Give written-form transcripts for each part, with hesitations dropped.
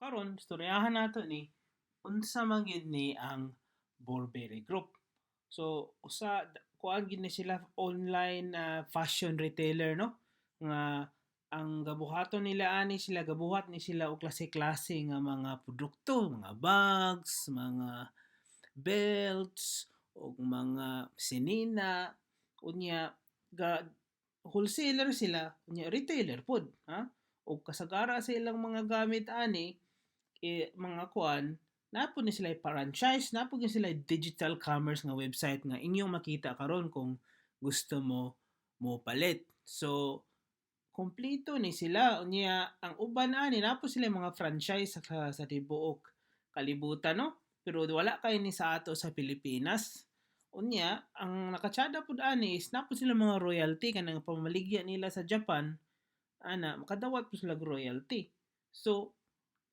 Karon istoryahan nato ni unsa man gyud ni ang Burberry Group. So kuan gid ni sila online fashion retailer no nga ang gabuhaton nila ani sila gabuhat ni sila og klase-klase nga mga produkto, mga bags, mga belts ug mga sinina unya ga wholesaler sila unya retailer pod ha ug kasagara sa ilang mga gamit ani mga kuan napo ni sila franchise napo ni sila digital commerce nga website nga inyong makita karon kung gusto mo palit. So kompleto ni sila unya ang uban ani napo sila mga franchise sa tibuok kalibutan no pero wala kay ni sa ato sa Pilipinas unya ang nakatsada pud ani is napo sila mga royalty kanang pamaligya nila sa Japan ana makadawat po sila royalty. So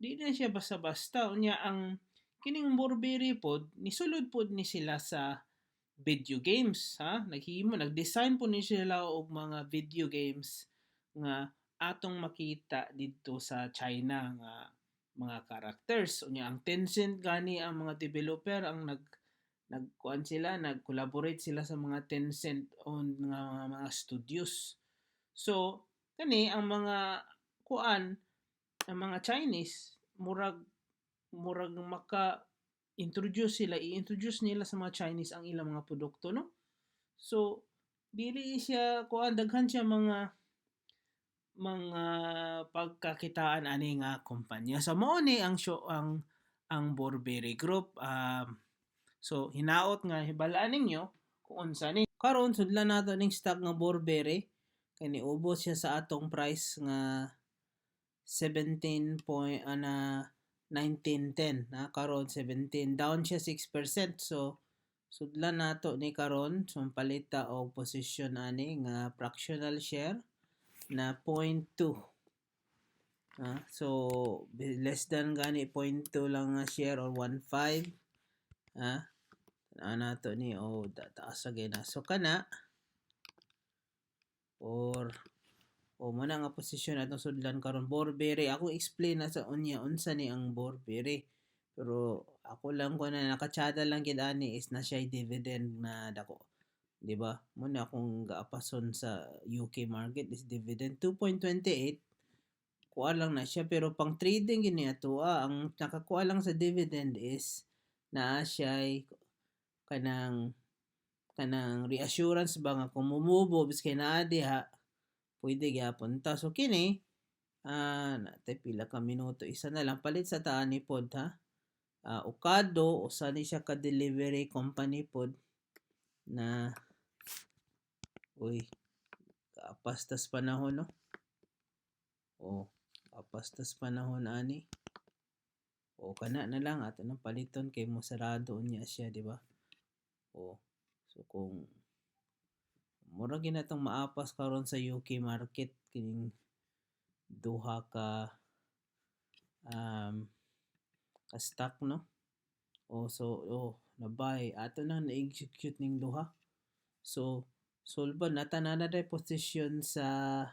di na siya basta-basta unya ang kining Burberry pod nisulod pod ni sila sa video games ha nag-design po ni sila og mga video games nga atong makita dito sa China nga mga characters unya ang Tencent gani ang mga developer ang nagkuan sila nag-collaborate sila sa mga Tencent owned nga mga studios. So kani ang mga kuan ang mga Chinese murag maka-introduce sila i-introduce nila sa mga Chinese ang ilang mga produkto no so dili siya kuan daghan siya mga pagkakitaan ani nga kumpanya so mao ni ang show ang Burberry Group so hinaot nga hibalaan ninyo kung unsa ni karon sudlan nato ning stock nga Burberry kay niubos siya sa atong price nga 1910 na karon 17 down siya 6% so sudlan nato ni karon so palita og position ani nga fractional share na 0.2 so less than gani 0.2 lang nga share or 1.5 nato ni taas again na so kana or muna nga posisyon atong sudlan karon Burberry ako explain na sa unsa ni ang Burberry pero ako lang ko na nakatsada lang gid ani is na siya dividend na dako di ba muna akong gaapason sa UK market is dividend 2.28 kuha lang na siya pero pang trading gini ato ang nakakuha lang sa dividend is naa siya kanang reassurance ba nga kung mumubo biskay naa diha pwede gyapon ta so kini natay pila ka minuto isa na lang palit sa taani pod ha Ocado usa ni siya ka delivery company pod na kapastas panahon no kapastas panahon ani kana na lang ato nang paliton kay mo sarado niya siya di ba so kung mura ginatong maapas karon sa UK market kining duha ka stock no nabay ato na na-execute ning duha so sulban natanana day position sa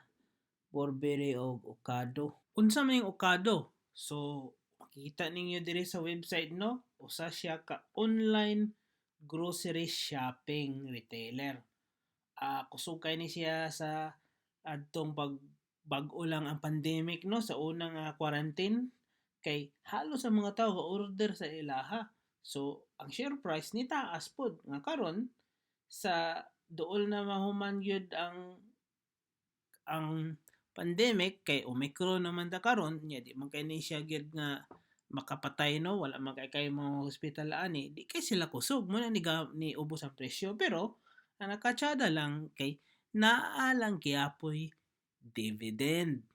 Burberry o Ocado unsa man yung Ocado so makita ninyo diri sa website no usa siya ka online grocery shopping retailer kusog kay ni siya sa adtong bag-o lang ang pandemic no sa unang quarantine kay halos sa mga tao order sa ilaha so ang share price ni taas pod nga karon sa duol na mahuman gyud ang pandemic kay Omicron naman ta karon nya di man kay ni siya gyud nga makapatay no wala man kay mo hospital ani di kay sila kusog mo na ni ubos ang presyo pero ang nakatsada lang kay naa lang gyapoy dividend